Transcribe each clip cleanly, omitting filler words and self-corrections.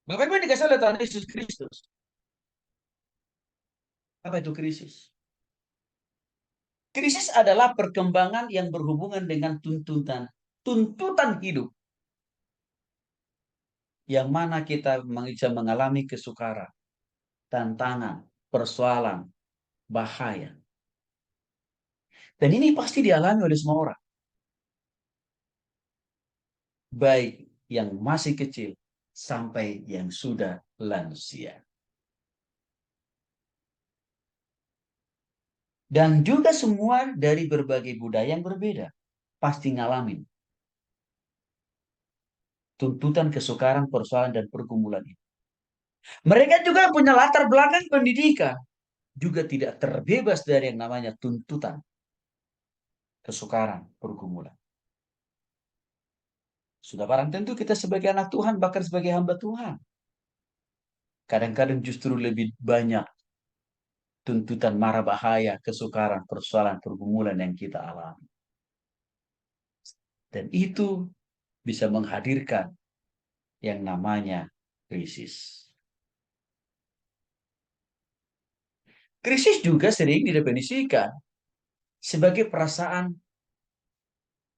Bapak Ibu dikasih oleh Tuhan Yesus Kristus. Apa itu krisis? Krisis adalah perkembangan yang berhubungan dengan tuntutan hidup yang mana kita bisa mengalami kesukaran, tantangan, persoalan, bahaya. Dan ini pasti dialami oleh semua orang, baik yang masih kecil sampai yang sudah lansia. Dan juga semua dari berbagai budaya yang berbeda pasti ngalamin tuntutan kesukaran, persoalan, dan pergumulan itu. Mereka juga punya latar belakang pendidikan, juga tidak terbebas dari yang namanya tuntutan, kesukaran, pergumulan. Sudah barang tentu kita sebagai anak Tuhan, bahkan sebagai hamba Tuhan, kadang-kadang justru lebih banyak tuntutan mara bahaya, kesukaran, persoalan, pergumulan yang kita alami. Dan itu bisa menghadirkan yang namanya krisis. Krisis juga sering didefinisikan sebagai perasaan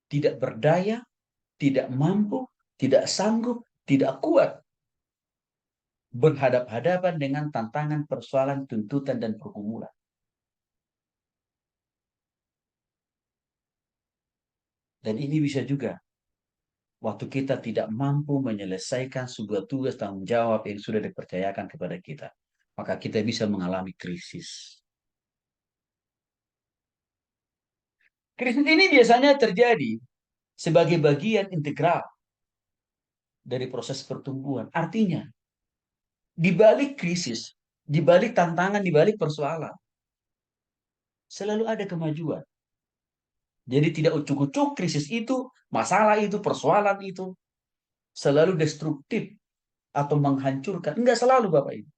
tidak berdaya, tidak mampu, tidak sanggup, tidak kuat berhadap-hadapan dengan tantangan, persoalan, tuntutan, dan pergumulan. Dan ini bisa juga waktu kita tidak mampu menyelesaikan sebuah tugas tanggung jawab yang sudah dipercayakan kepada kita. Maka kita bisa mengalami krisis. Krisis ini biasanya terjadi sebagai bagian integral dari proses pertumbuhan. Artinya, di balik krisis, di balik tantangan, di balik persoalan, selalu ada kemajuan. Jadi tidak ucuk-ucuk krisis itu, masalah itu, persoalan itu selalu destruktif atau menghancurkan. Enggak selalu Bapak Ibu.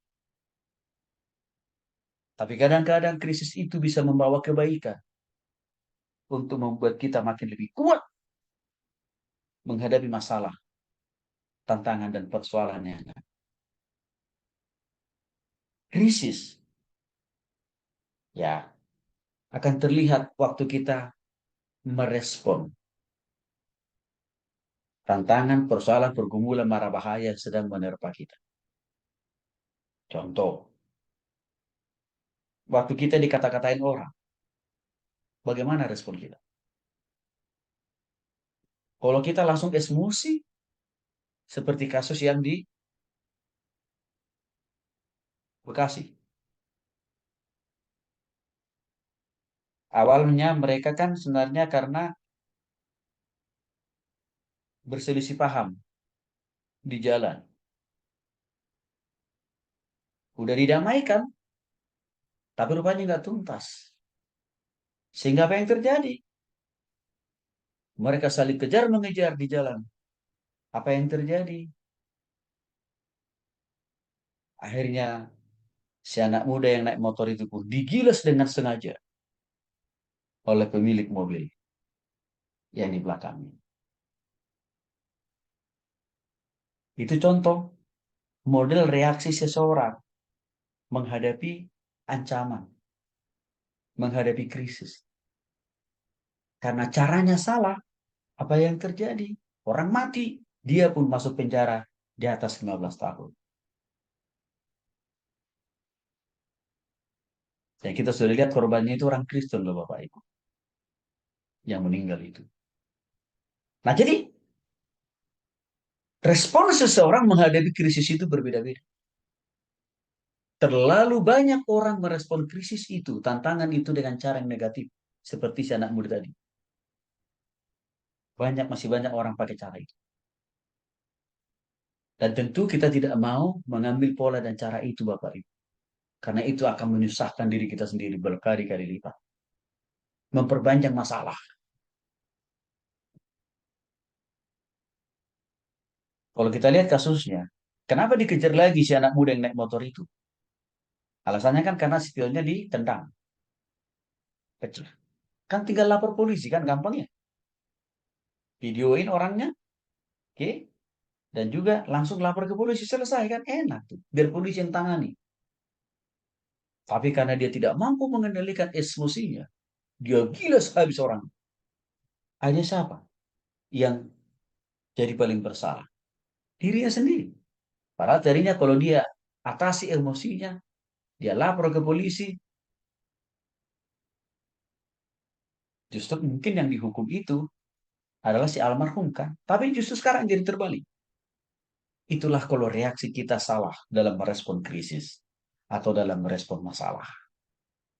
Tapi kadang-kadang krisis itu bisa membawa kebaikan untuk membuat kita makin lebih kuat menghadapi masalah, tantangan, dan persoalan yang ada. Krisis ya akan terlihat waktu kita merespon tantangan, persoalan, pergumulan, mara bahaya yang sedang menerpa kita. Contoh, waktu kita dikata-katain orang, bagaimana respon kita? Kalau kita langsung emosi, seperti kasus yang di Bekasi. Awalnya mereka kan sebenarnya karena berselisih paham di jalan. Udah didamaikan, tapi rupanya nggak tuntas. Sehingga apa yang terjadi? Mereka saling kejar mengejar di jalan. Apa yang terjadi? Akhirnya si anak muda yang naik motor itu pun digilas dengan sengaja oleh pemilik mobil yang di belakangnya. Itu contoh model reaksi seseorang menghadapi ancaman, menghadapi krisis. Karena caranya salah, apa yang terjadi? Orang mati, dia pun masuk penjara di atas 15 tahun. Dan kita sudah lihat korbannya itu orang Kristen loh Bapak Ibu, yang meninggal itu. Nah jadi respon seseorang menghadapi krisis itu berbeda-beda. Terlalu banyak orang merespon krisis itu, tantangan itu dengan cara yang negatif. Seperti si anak muda tadi. Masih banyak orang pakai cara itu. Dan tentu kita tidak mau mengambil pola dan cara itu Bapak Ibu. Karena itu akan menyusahkan diri kita sendiri berkali-kali lipat. Memperpanjang masalah. Kalau kita lihat kasusnya, kenapa dikejar lagi si anak muda yang naik motor itu? Alasannya kan karena spionnya ditendang. Kecil. Kan tinggal lapor polisi kan gampang ya. Videoin orangnya, oke? Dan juga langsung lapor ke polisi, selesai kan, enak tuh. Biar polisi yang tangani. Tapi karena dia tidak mampu mengendalikan emosinya, dia gila sehabis orang. Hanya siapa yang jadi paling bersalah? Dirinya sendiri. Padahal tadinya kalau dia atasi emosinya, dia lapor ke polisi, justru mungkin yang dihukum itu adalah si almarhum kan. Tapi justru sekarang jadi terbalik. Itulah kalau reaksi kita salah dalam merespon krisis atau dalam merespon masalah.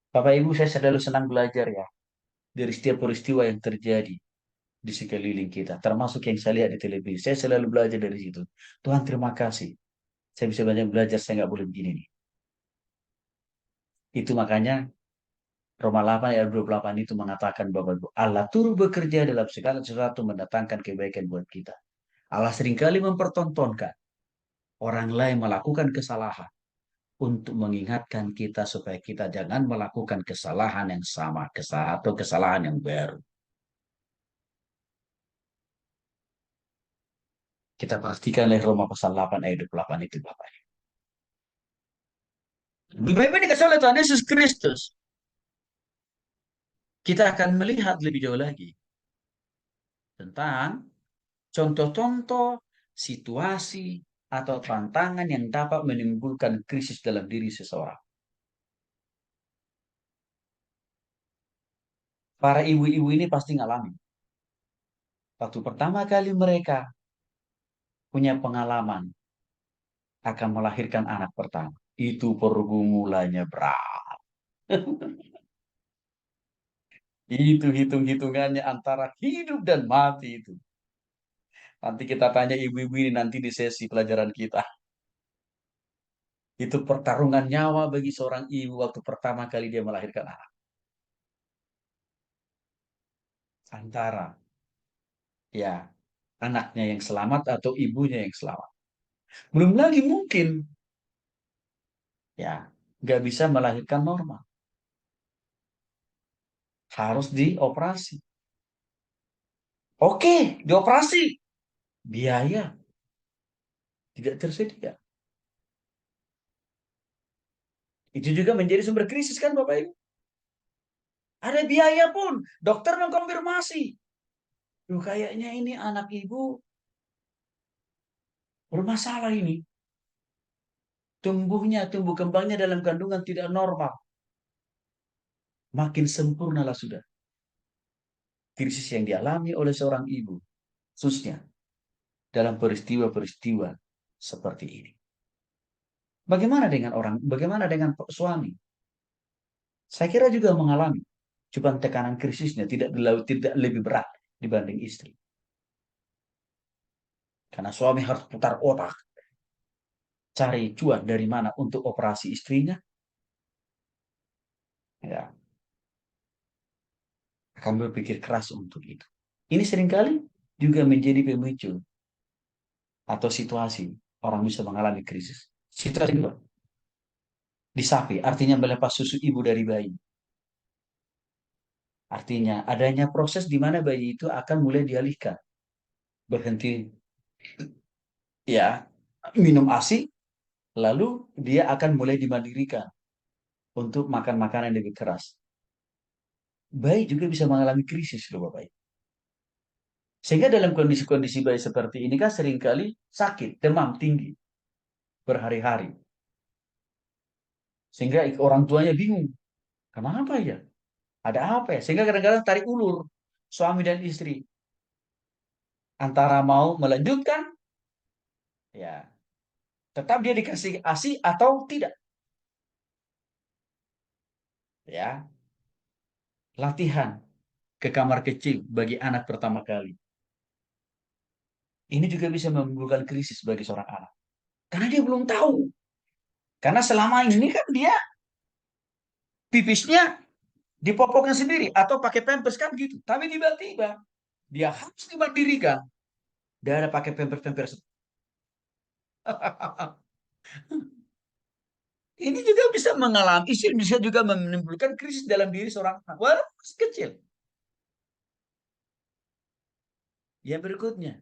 Bapak Ibu, saya selalu senang belajar ya dari setiap peristiwa yang terjadi di sekeliling kita, termasuk yang saya lihat di televisi. Saya selalu belajar dari situ. Tuhan terima kasih. Saya bisa banyak belajar, saya nggak boleh begini nih. Itu makanya Roma 8 ayat 28 itu mengatakan bahwa Allah turut bekerja dalam segala sesuatu mendatangkan kebaikan buat kita. Allah seringkali mempertontonkan orang lain melakukan kesalahan untuk mengingatkan kita supaya kita jangan melakukan kesalahan yang sama, atau kesalahan yang baru. Kita pastikan oleh Roma pasal 8 ayat 28 itu Bapak. Lebih baik dikasih oleh Tuhan Yesus Kristus. Kita akan melihat lebih jauh lagi tentang contoh-contoh situasi atau tantangan yang dapat menimbulkan krisis dalam diri seseorang. Para ibu-ibu ini pasti ngalamin. Waktu pertama kali mereka punya pengalaman akan melahirkan anak pertama. Itu pergumulannya berat. Itu hitung-hitungannya antara hidup dan mati itu. Nanti kita tanya ibu-ibu ini nanti di sesi pelajaran kita. Itu pertarungan nyawa bagi seorang ibu waktu pertama kali dia melahirkan anak. Antara ya anaknya yang selamat atau ibunya yang selamat. Belum lagi mungkin ya nggak bisa melahirkan normal. Harus dioperasi. Oke, dioperasi. Biaya tidak tersedia. Itu juga menjadi sumber krisis kan Bapak Ibu? Ada biaya pun. Dokter mengkonfirmasi. Duh, kayaknya ini anak ibu bermasalah ini. Tumbuh kembangnya dalam kandungan tidak normal. Makin sempurnalah sudah krisis yang dialami oleh seorang ibu. Khususnya dalam peristiwa-peristiwa seperti ini. Bagaimana dengan suami? Saya kira juga mengalami. Cuma tekanan krisisnya tidak lebih berat dibanding istri. Karena suami harus putar otak. Cari cuan dari mana untuk operasi istrinya. Ya, akan berpikir keras untuk itu. Ini seringkali juga menjadi pemicu atau situasi orang bisa mengalami krisis. Situasi kedua, disapi, artinya melepas susu ibu dari bayi. Artinya adanya proses di mana bayi itu akan mulai dialihkan. Berhenti ya minum ASI, lalu dia akan mulai dimandirikan untuk makan makanan yang lebih keras. Bayi juga bisa mengalami krisis loh Bapak. Sehingga dalam kondisi-kondisi bayi seperti ini kan seringkali sakit, demam tinggi berhari-hari. Sehingga orang tuanya bingung, kenapa ya? Ada apa ya? Sehingga kadang-kadang tarik ulur suami dan istri. Antara mau melanjutkan, ya tetap dia dikasih ASI atau tidak. Ya, latihan ke kamar kecil bagi anak pertama kali. Ini juga bisa menimbulkan krisis bagi seorang anak. Karena dia belum tahu. Karena selama ini kan dia pipisnya dipopoknya sendiri atau pakai pampers kan gitu. Tapi tiba-tiba dia harus dimandirikan. Dia ada pakai pampers-pampers. Ini juga bisa mengalami, bisa juga menimbulkan krisis dalam diri seorang anak. Walaupun masih kecil. Yang berikutnya,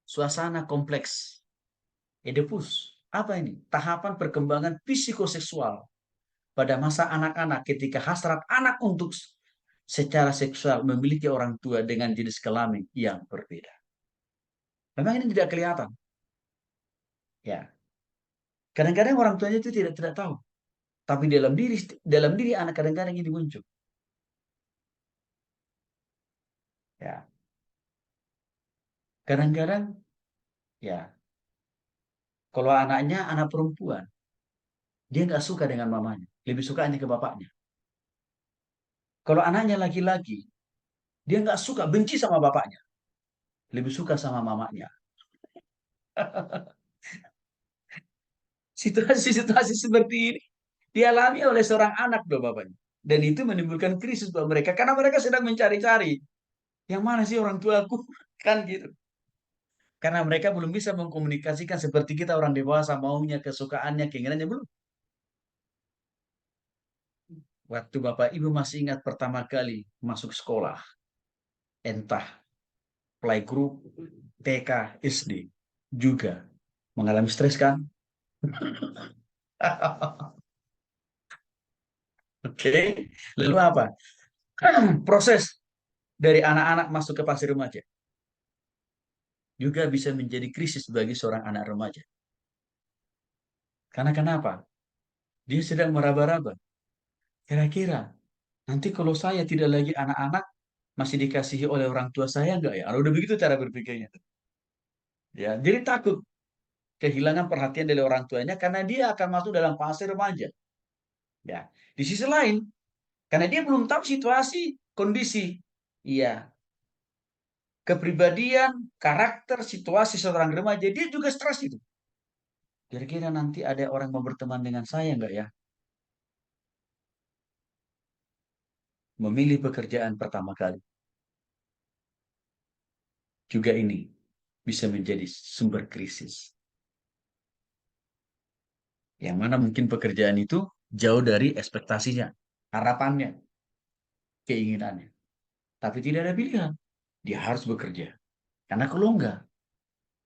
suasana kompleks. Oedipus. Apa ini? Tahapan perkembangan psikoseksual pada masa anak-anak ketika hasrat anak untuk secara seksual memiliki orang tua dengan jenis kelamin yang berbeda. Memang ini tidak kelihatan. Ya, kadang-kadang orang tuanya itu tidak tahu, tapi dalam diri anak kadang-kadang ini muncul. Ya, kadang-kadang ya kalau anaknya anak perempuan, dia nggak suka dengan mamanya, lebih sukanya ke bapaknya. Kalau anaknya laki-laki, dia nggak suka, benci sama bapaknya, lebih suka sama mamanya. Situasi-situasi seperti ini dialami oleh seorang anak loh bapaknya. Dan itu menimbulkan krisis buat mereka karena mereka sedang mencari-cari yang mana sih orang tuaku kan gitu. Karena mereka belum bisa mengkomunikasikan seperti kita orang dewasa maunya, kesukaannya, keinginannya belum. Waktu Bapak Ibu masih ingat pertama kali masuk sekolah, entah playgroup, TK, SD, juga mengalami stres kan? Oke, lalu apa? Proses dari anak-anak masuk ke fase remaja juga bisa menjadi krisis bagi seorang anak remaja. Karena kenapa? Dia sedang meraba-raba. Kira-kira nanti kalau saya tidak lagi anak-anak, masih dikasihi oleh orang tua saya enggak ya? Udah begitu cara berpikirnya. Ya, jadi takut kehilangan perhatian dari orang tuanya karena dia akan masuk dalam fase remaja. Ya, di sisi lain, karena dia belum tahu situasi, kondisi, iya, kepribadian, karakter, situasi seorang remaja, dia juga stres itu. Kira-kira nanti ada orang mau berteman dengan saya enggak ya? Memilih pekerjaan pertama kali. Juga ini bisa menjadi sumber krisis. Yang mana mungkin pekerjaan itu jauh dari ekspektasinya, harapannya, keinginannya. Tapi tidak ada pilihan. Dia harus bekerja. Karena kalau enggak,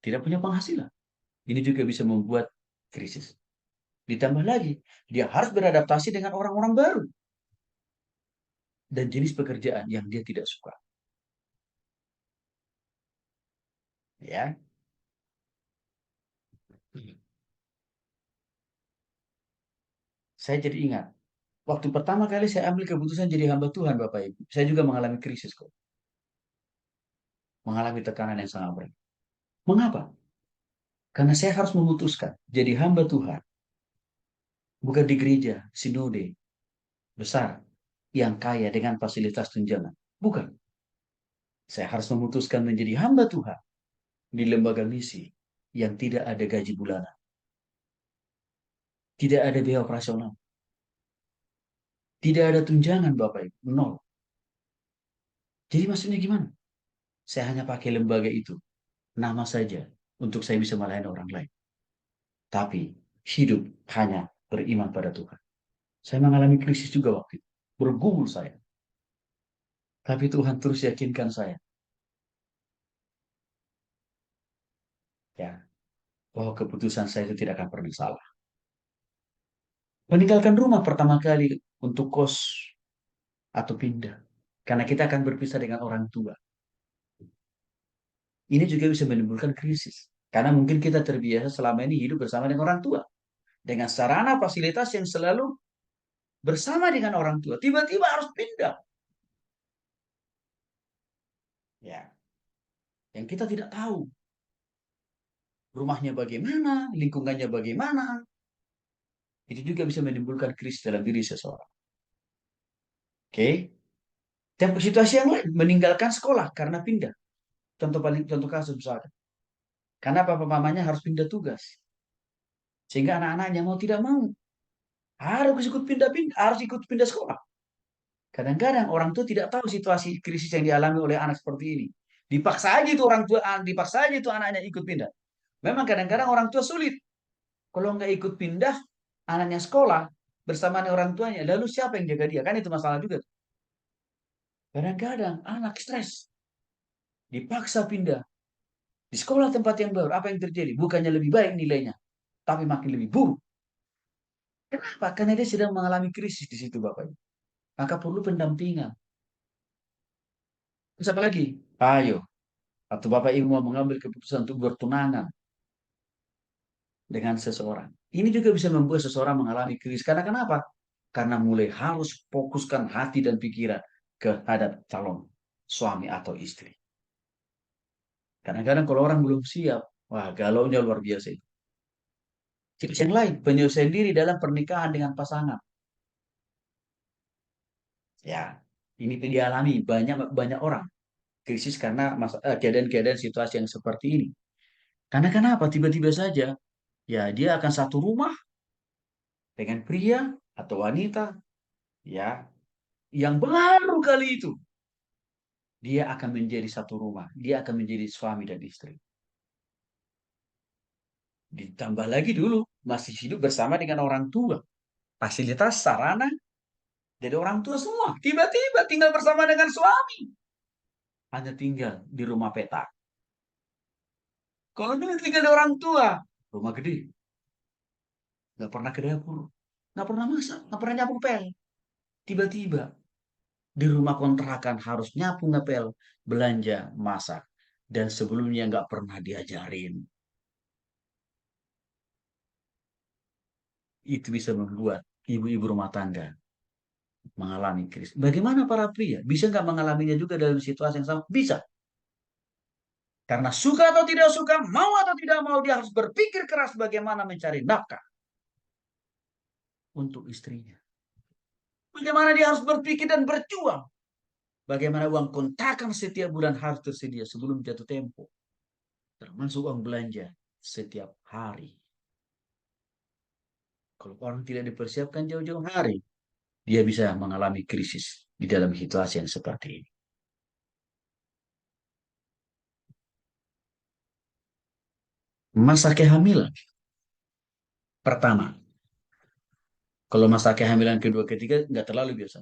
tidak punya penghasilan. Ini juga bisa membuat krisis. Ditambah lagi, dia harus beradaptasi dengan orang-orang baru. Dan jenis pekerjaan yang dia tidak suka. Ya, saya jadi ingat. Waktu pertama kali saya ambil keputusan jadi hamba Tuhan, Bapak Ibu. Saya juga mengalami krisis kok. Mengalami tekanan yang sangat berat. Mengapa? Karena saya harus memutuskan jadi hamba Tuhan. Bukan di gereja, sinode, besar, yang kaya dengan fasilitas tunjangan. Bukan. Saya harus memutuskan menjadi hamba Tuhan di lembaga misi yang tidak ada gaji bulanan. Tidak ada biaya operasional. Tidak ada tunjangan Bapak Ibu. Nol. Jadi maksudnya gimana? Saya hanya pakai lembaga itu. Nama saja. Untuk saya bisa melayani orang lain. Tapi hidup hanya beriman pada Tuhan. Saya mengalami krisis juga waktu itu. Bergumul saya. Tapi Tuhan terus yakinkan saya. Ya, bahwa keputusan saya itu tidak akan pernah salah. Meninggalkan rumah pertama kali untuk kos atau pindah. Karena kita akan berpisah dengan orang tua. Ini juga bisa menimbulkan krisis. Karena mungkin kita terbiasa selama ini hidup bersama dengan orang tua. Dengan sarana fasilitas yang selalu bersama dengan orang tua. Tiba-tiba harus pindah. Ya, yang kita tidak tahu. Rumahnya bagaimana, lingkungannya bagaimana. Itu juga bisa menimbulkan krisis dalam diri seseorang. Oke. Dan situasi yang lain, meninggalkan sekolah karena pindah. Contoh kasus misalkan. Karena papa mamanya harus pindah tugas. Sehingga anak-anaknya mau tidak mau harus ikut pindah sekolah. Kadang-kadang orang tua tidak tahu situasi krisis yang dialami oleh anak seperti ini. Dipaksa aja itu anaknya ikut pindah. Memang kadang-kadang orang tua sulit. Kalau nggak ikut pindah, anaknya sekolah bersama orang tuanya. Lalu siapa yang jaga dia? Kan itu masalah juga. Kadang-kadang anak stres, dipaksa pindah. Di sekolah tempat yang baru, apa yang terjadi? Bukannya lebih baik nilainya, tapi makin lebih buruk. Kenapa? Karena dia sedang mengalami krisis di situ, Bapak Ibu. Maka perlu pendampingan. Terus apa lagi? Ayo, atau Bapak Ibu mau mengambil keputusan untuk bertunangan dengan seseorang. Ini juga bisa membuat seseorang mengalami krisis. Karena kenapa? Karena mulai harus fokuskan hati dan pikiran kehadap calon suami atau istri. Kadang-kadang kalau orang belum siap, wah galaunya luar biasa itu. Tips yang lain, penyelesaian diri dalam pernikahan dengan pasangan. Ya, ini dialami banyak banyak orang krisis karena keadaan-keadaan situasi yang seperti ini. Karena kenapa? Tiba-tiba saja, ya dia akan satu rumah dengan pria atau wanita, ya, yang baru kali itu. Dia akan menjadi satu rumah. Dia akan menjadi suami dan istri. Ditambah lagi dulu, masih hidup bersama dengan orang tua. Fasilitas, sarana, jadi orang tua semua. Tiba-tiba tinggal bersama dengan suami. Hanya tinggal di rumah petak. Kalau dulu tinggal di orang tua, rumah gede. Nggak pernah ke dapur. Nggak pernah masak. Nggak pernah nyapu pel. Tiba-tiba di rumah kontrakan harus nyapu ngepel, belanja, masak. Dan sebelumnya nggak pernah diajarin. Itu bisa membuat ibu-ibu rumah tangga mengalami krisis. Bagaimana para pria? Bisa nggak mengalaminya juga dalam situasi yang sama? Bisa. Karena suka atau tidak suka, mau atau tidak mau, dia harus berpikir keras bagaimana mencari nafkah untuk istrinya. Bagaimana dia harus berpikir dan berjuang. Bagaimana uang kontrakan setiap bulan harus tersedia sebelum jatuh tempo. Termasuk uang belanja setiap hari. Kalau orang tidak dipersiapkan jauh-jauh hari, dia bisa mengalami krisis di dalam situasi yang seperti ini. Masa kehamilan. Pertama, kalau masa kehamilan kedua, ketiga, nggak terlalu biasa.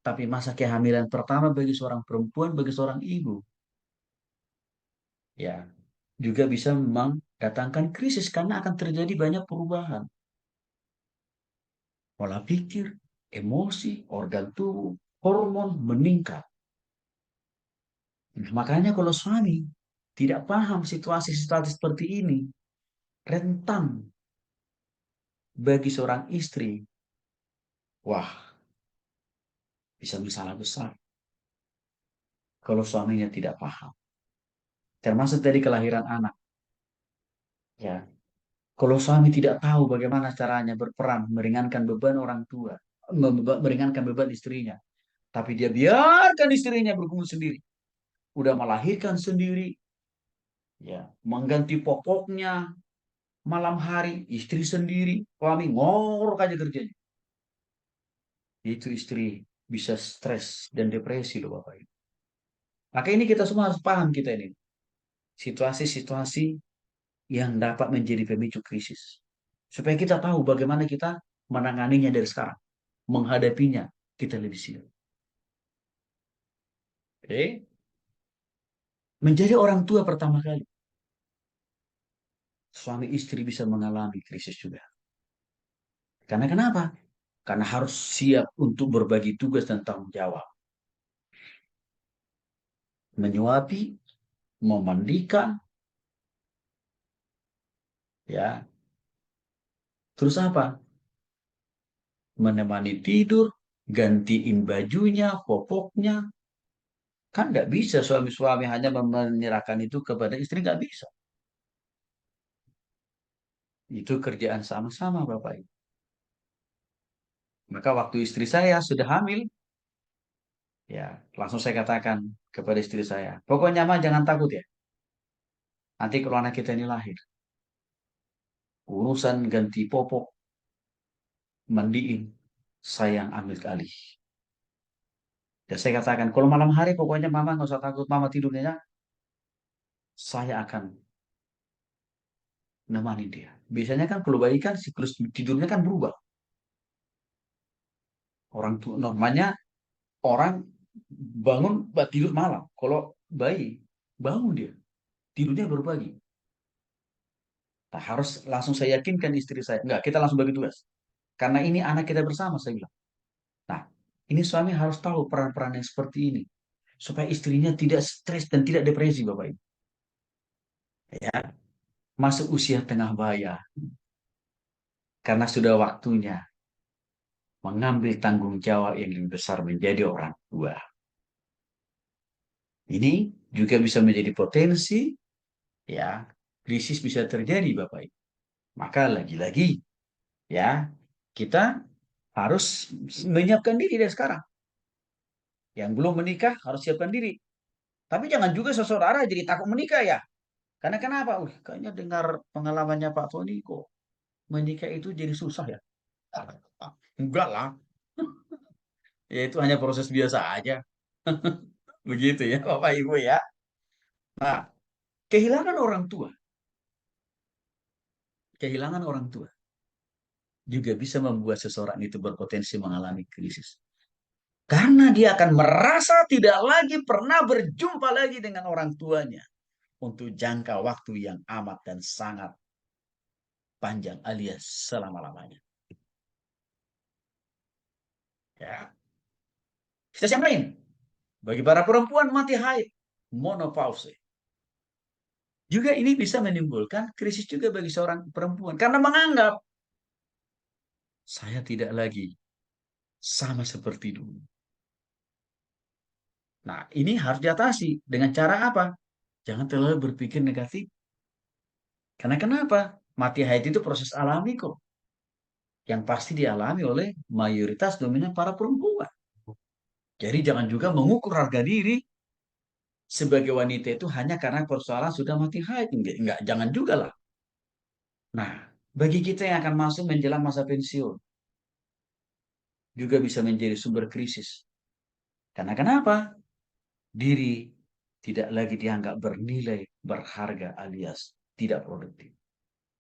Tapi masa kehamilan pertama bagi seorang perempuan, bagi seorang ibu, ya, juga bisa mendatangkan krisis karena akan terjadi banyak perubahan. Pola pikir, emosi, organ tubuh, hormon meningkat. Makanya kalau suami tidak paham situasi-situasi seperti ini, rentan bagi seorang istri, wah, bisa masalah besar kalau suaminya tidak paham. Termasuk dari kelahiran anak, ya. Kalau suami tidak tahu bagaimana caranya berperan meringankan beban orang tua, meringankan beban istrinya, tapi dia biarkan istrinya bergumul sendiri, udah melahirkan sendiri, ya, mengganti popoknya malam hari, istri sendiri, suami ngorok aja kerjanya. Itu istri bisa stres dan depresi loh Bapak Ibu. Maka ini kita semua harus paham kita ini. Situasi-situasi yang dapat menjadi pemicu krisis. Supaya kita tahu bagaimana kita menanganinya dari sekarang. Menghadapinya kita lebih siap. Oke? Menjadi orang tua pertama kali. Suami istri bisa mengalami krisis juga. Karena kenapa? Karena harus siap untuk berbagi tugas dan tanggung jawab. Menyuapi, memandikan, ya. Terus apa? Menemani tidur, gantiin bajunya, popoknya. Kan nggak bisa suami-suami hanya menyerahkan itu kepada istri, nggak bisa. Itu kerjaan sama-sama Bapak Ibu. Maka waktu istri saya sudah hamil, ya langsung saya katakan kepada istri saya, pokoknya mah jangan takut ya. Nanti kalau anak kita ini lahir, urusan ganti popok, mandiin, saya yang ambil alih. Dan saya katakan, kalau malam hari pokoknya mama nggak usah takut, mama tidurnya, saya akan nemani dia. Biasanya kan kalau bayi kan siklus tidurnya kan berubah. Orang tua normalnya orang bangun tidur malam. Kalau bayi bangun dia. tidurnya baru pagi. Nah, harus langsung saya yakinkan istri saya. Enggak, kita langsung bagi tugas. Karena ini anak kita bersama, saya bilang. Nah, ini suami harus tahu peran-peran yang seperti ini. Supaya istrinya tidak stres dan tidak depresi, Bapak Ibu. Ya, masuk usia tengah baya. Karena sudah waktunya mengambil tanggung jawab yang lebih besar menjadi orang tua. Ini juga bisa menjadi potensi, ya, krisis bisa terjadi, Bapak Ibu. Maka lagi-lagi, ya, kita harus menyiapkan diri dari sekarang. Yang belum menikah harus siapkan diri. Tapi jangan juga saudara jadi takut menikah ya. Karena kenapa? Kayaknya dengar pengalamannya Pak Tony kok menikah itu jadi susah ya. Enggak lah, ya itu hanya proses biasa aja. Begitu ya Bapak Ibu ya. Nah, kehilangan orang tua, kehilangan orang tua juga bisa membuat seseorang itu berpotensi mengalami krisis. Karena dia akan merasa tidak lagi pernah berjumpa lagi dengan orang tuanya untuk jangka waktu yang amat dan sangat panjang alias selama-lamanya. Ya. Sisi yang lain, bagi para perempuan mati haid, menopause. Juga ini bisa menimbulkan krisis juga bagi seorang perempuan. Karena menganggap, saya tidak lagi sama seperti dulu. Nah, ini harus diatasi. Dengan cara apa? Jangan terlalu berpikir negatif. Karena kenapa? Mati haid itu proses alami kok. Yang pasti dialami oleh mayoritas dominan para perempuan. Jadi jangan juga mengukur harga diri sebagai wanita itu hanya karena persoalan sudah mati haid. Enggak, jangan juga lah. Nah, bagi kita yang akan masuk menjelang masa pensiun, juga bisa menjadi sumber krisis. Karena kenapa? Diri tidak lagi dianggap bernilai, berharga alias tidak produktif.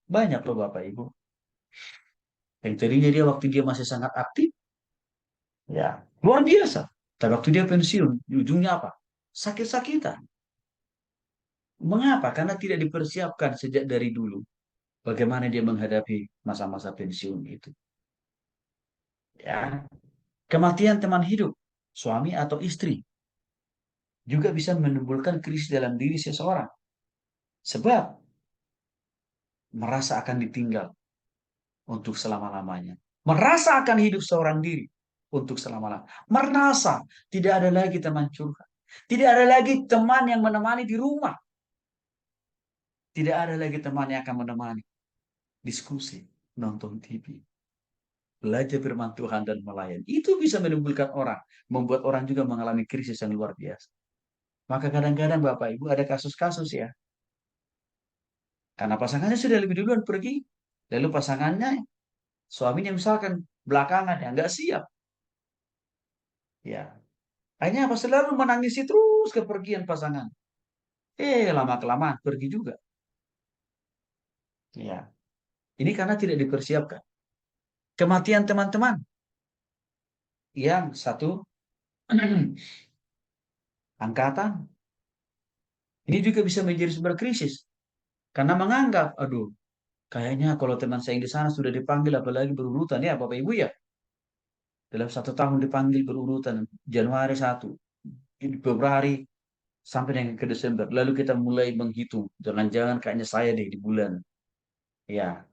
Banyak loh Bapak Ibu. Yang tadinya dia waktu dia masih sangat aktif, ya luar biasa. Tapi waktu dia pensiun, ujungnya apa? Sakit-sakitan. Mengapa? Karena tidak dipersiapkan sejak dari dulu. Bagaimana dia menghadapi masa-masa pensiun itu. Ya, kematian teman hidup, suami atau istri, juga bisa menimbulkan krisis dalam diri seseorang. Sebab merasa akan ditinggal untuk selama-lamanya. Merasa akan hidup seorang diri untuk selama-lamanya. Merasa tidak ada lagi teman curhat. Tidak ada lagi teman yang menemani di rumah. Tidak ada lagi teman yang akan menemani diskusi, nonton TV, belajar firman Tuhan dan melayani. Itu bisa menimbulkan orang, membuat orang juga mengalami krisis yang luar biasa. Maka kadang-kadang Bapak Ibu ada kasus-kasus ya. Karena pasangannya sudah lebih duluan pergi. Lalu pasangannya, suaminya misalkan belakangan ya nggak siap. Ya, akhirnya apa? Selalu menangisi terus kepergian pasangan. Lama-kelamaan pergi juga. Ya, ini karena tidak dipersiapkan. Kematian teman-teman yang satu angkatan, ini juga bisa menjadi sumber krisis. Karena menganggap, aduh, kayaknya kalau teman saya yang di sana sudah dipanggil, apalagi berurutan ya Bapak Ibu ya. Dalam 1 tahun dipanggil berurutan, Januari 1, Februari, sampai dengan ke Desember. Lalu kita mulai menghitung, jangan-jangan kayaknya saya deh di bulan, ya,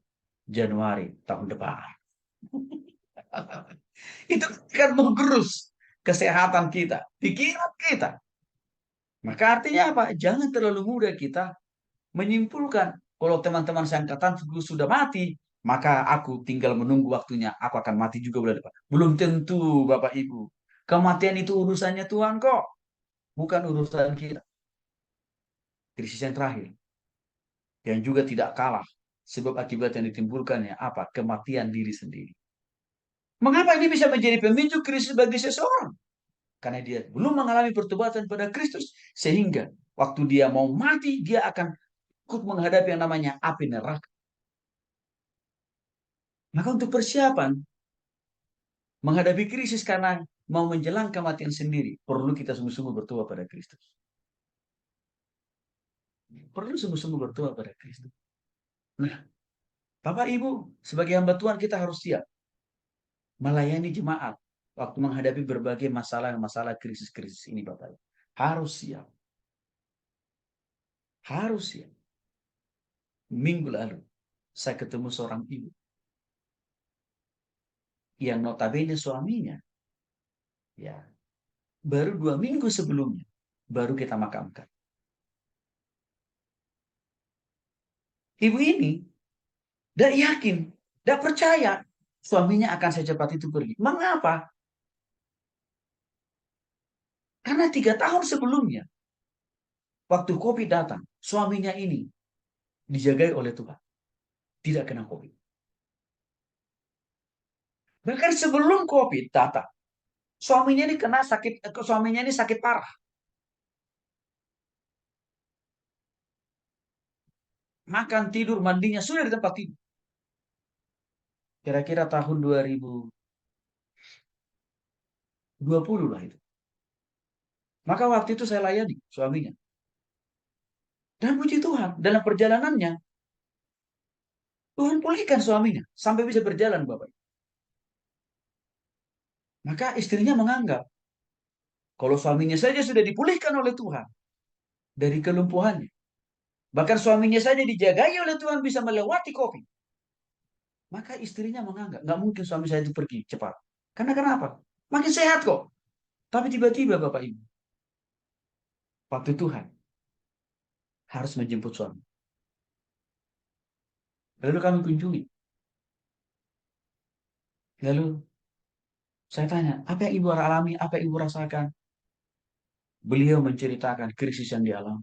Januari tahun depan. Itu kan menggerus kesehatan kita, pikiran kita. Maka artinya apa? Jangan terlalu mudah kita menyimpulkan kalau teman-teman saya angkatan sudah mati, maka aku tinggal menunggu waktunya. Aku akan mati juga bulan depan. Belum tentu, Bapak Ibu. Kematian itu urusannya Tuhan kok, bukan urusan kita. Krisis yang terakhir, yang juga tidak kalah, sebab akibat yang ditimbulkannya apa? Kematian diri sendiri. Mengapa ini bisa menjadi pemicu krisis bagi seseorang? Karena dia belum mengalami pertobatan pada Kristus, sehingga waktu dia mau mati, dia akan ikut menghadapi yang namanya api neraka. Maka untuk persiapan menghadapi krisis karena mau menjelang kematian sendiri, perlu kita sungguh-sungguh bertobat pada Kristus. Perlu sungguh-sungguh berdoa pada Kristus. Nah, Bapak Ibu, sebagai hamba Tuhan kita harus siap melayani jemaat waktu menghadapi berbagai masalah-masalah krisis-krisis ini, Bapak Ibu. Harus siap. Harus siap. Minggu lalu, saya ketemu seorang ibu yang notabene suaminya, ya, baru 2 minggu sebelumnya, baru kita makamkan. Ibu ini tidak yakin, tidak percaya suaminya akan secepat itu pergi. Mengapa? Karena 3 tahun sebelumnya, waktu COVID datang, suaminya ini dijagai oleh Tuhan. Tidak kena COVID. Bahkan sebelum COVID datang, suaminya ini kena sakit, suaminya ini sakit parah. Makan, tidur, mandinya sudah di tempat tidur. Kira-kira tahun 2020 lah itu. Maka waktu itu saya layani suaminya. Dan puji Tuhan, dalam perjalanannya, Tuhan pulihkan suaminya. Sampai bisa berjalan, Bapak. Maka istrinya menganggap, kalau suaminya saja sudah dipulihkan oleh Tuhan dari kelumpuhannya. Bahkan suaminya saja dijagai oleh Tuhan bisa melewati COVID. Maka istrinya menganggap, nggak mungkin suami saya itu pergi cepat. Karena kenapa? Makin sehat kok. Tapi tiba-tiba Bapak Ibu, waktu Tuhan harus menjemput suami. Lalu kami kunjungi. Lalu saya tanya, apa yang ibu alami, apa yang ibu rasakan? Beliau menceritakan krisis yang dialami.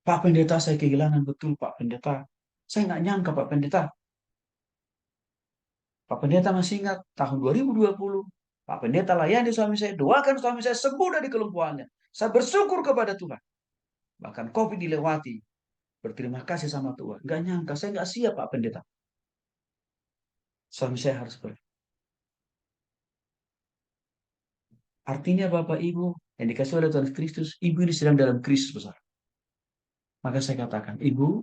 Pak Pendeta, saya kehilangan betul, Pak Pendeta. Saya nggak nyangka, Pak Pendeta. Pak Pendeta masih ingat tahun 2020. Pak Pendeta layani suami saya, doakan suami saya sembuh dari kelumpuhannya. Saya bersyukur kepada Tuhan. Bahkan COVID dilewati. Berterima kasih sama Tuhan. Nggak nyangka, saya nggak siap, Pak Pendeta. Suami saya harus pergi. Artinya Bapak Ibu yang dikasih oleh Tuhan Kristus, Ibu ini sedang dalam krisis besar. Maka saya katakan, Ibu,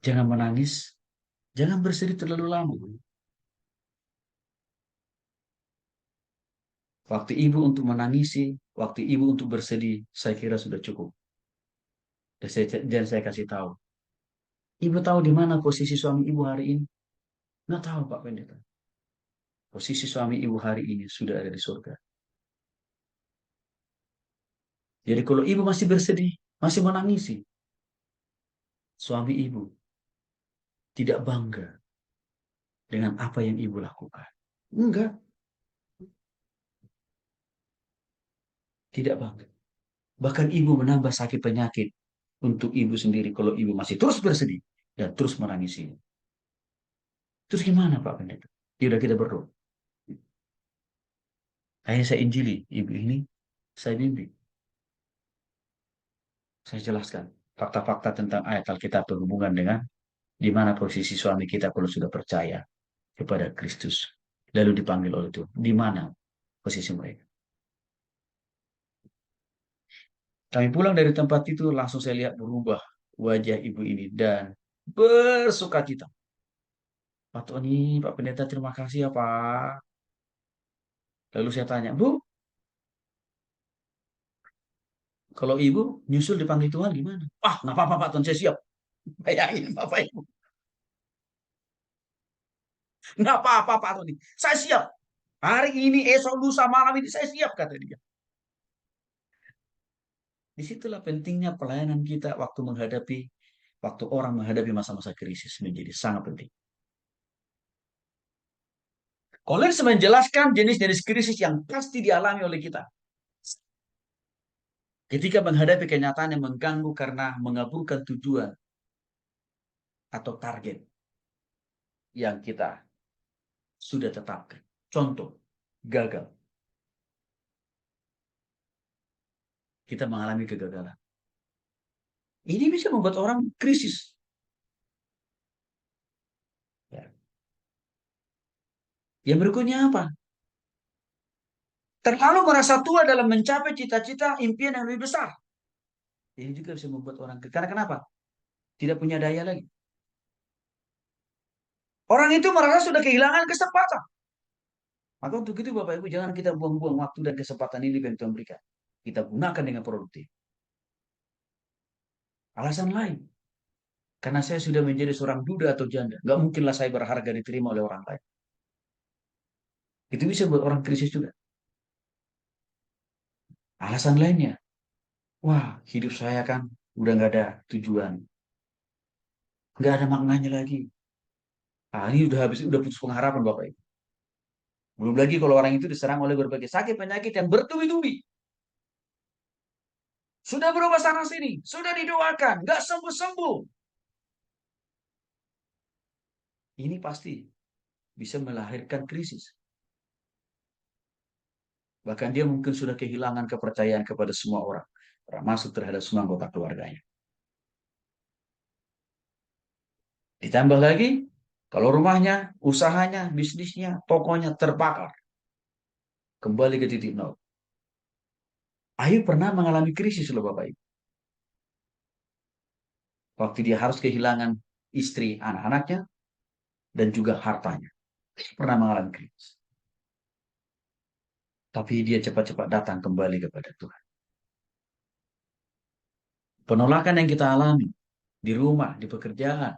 jangan menangis, jangan bersedih terlalu lama. Waktu Ibu untuk menangisi, waktu Ibu untuk bersedih, saya kira sudah cukup. Dan saya kasih tahu. Ibu tahu di mana posisi suami Ibu hari ini? Nggak tahu, Pak Pendeta. Posisi suami Ibu hari ini sudah ada di surga. Jadi kalau Ibu masih bersedih, masih menangisi, suami Ibu tidak bangga dengan apa yang Ibu lakukan. Enggak, tidak bangga. Bahkan Ibu menambah sakit penyakit untuk Ibu sendiri kalau Ibu masih terus bersedih dan terus menangisi. Terus gimana Pak Pendeta? Tidak kita berdoa. Akhirnya saya injili Ibu ini, saya bimbing. Saya jelaskan fakta-fakta tentang ayat Alkitab berhubungan dengan di mana posisi suami kita kalau sudah percaya kepada Kristus. Lalu dipanggil oleh Tuhan. Di mana posisi mereka? Kami pulang dari tempat itu langsung saya lihat berubah wajah ibu ini dan bersuka cita. Pak Tony, Pak Pendeta terima kasih ya Pak. Lalu saya tanya, Bu, kalau ibu nyusul dipanggil Tuhan gimana? Ah, nggak apa-apa Pak Tony, saya siap. Bayangin Bapak Ibu. Nggak apa-apa Pak Tony, saya siap. Hari ini, esok, lusa, malam ini saya siap, kata dia. Disitulah pentingnya pelayanan kita waktu orang menghadapi masa-masa krisis menjadi sangat penting. Collins menjelaskan jenis-jenis krisis yang pasti dialami oleh kita. Ketika menghadapi kenyataan yang mengganggu karena mengaburkan tujuan atau target yang kita sudah tetapkan. Contoh, gagal. Kita mengalami kegagalan. Ini bisa membuat orang krisis. Ya. Yang berikutnya apa? Terlalu merasa tua dalam mencapai cita-cita impian yang lebih besar. Ini juga bisa membuat orang, karena kenapa? Tidak punya daya lagi. Orang itu merasa sudah kehilangan kesempatan. Maka untuk itu Bapak Ibu jangan kita buang-buang waktu dan kesempatan ini yang Tuhan berikan. Kita gunakan dengan produktif. Alasan lain, karena saya sudah menjadi seorang duda atau janda. Nggak mungkinlah saya berharga diterima oleh orang lain. Itu bisa buat orang krisis juga. Alasan lainnya, wah hidup saya kan udah nggak ada tujuan. Nggak ada maknanya lagi. Ah, ini udah habis, udah putus pengharapan Bapak Ibu. Belum lagi kalau orang itu diserang oleh berbagai sakit penyakit yang bertubi-tubi. Sudah berubah sana sini, sudah didoakan, nggak sembuh-sembuh. Ini pasti bisa melahirkan krisis. Bahkan dia mungkin sudah kehilangan kepercayaan kepada semua orang, termasuk terhadap semua anggota keluarganya. Ditambah lagi, kalau rumahnya, usahanya, bisnisnya, tokonya terbakar, kembali ke titik nol. Ayub pernah mengalami krisis loh Bapak Ibu. Waktu dia harus kehilangan istri anak-anaknya dan juga hartanya. Pernah mengalami krisis. Tapi dia cepat-cepat datang kembali kepada Tuhan. Penolakan yang kita alami di rumah, di pekerjaan,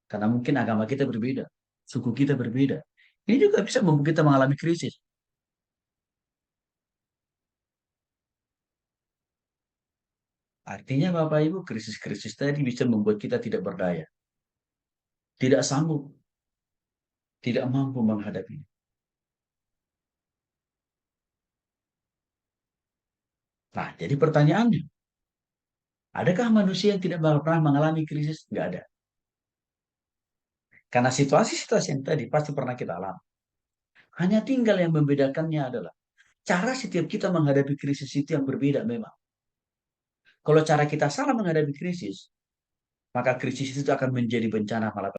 karena mungkin agama kita berbeda, suku kita berbeda. Ini juga bisa membuat kita mengalami krisis. Artinya Bapak Ibu, krisis-krisis tadi bisa membuat kita tidak berdaya, tidak sanggup, tidak mampu menghadapinya. Nah, jadi pertanyaannya, adakah manusia yang tidak pernah mengalami krisis? Nggak ada. Karena situasi-situasi yang tadi pasti pernah kita alami. Hanya tinggal yang membedakannya adalah cara setiap kita menghadapi krisis itu yang berbeda memang. Kalau cara kita salah menghadapi krisis, maka krisis itu akan menjadi bencana malah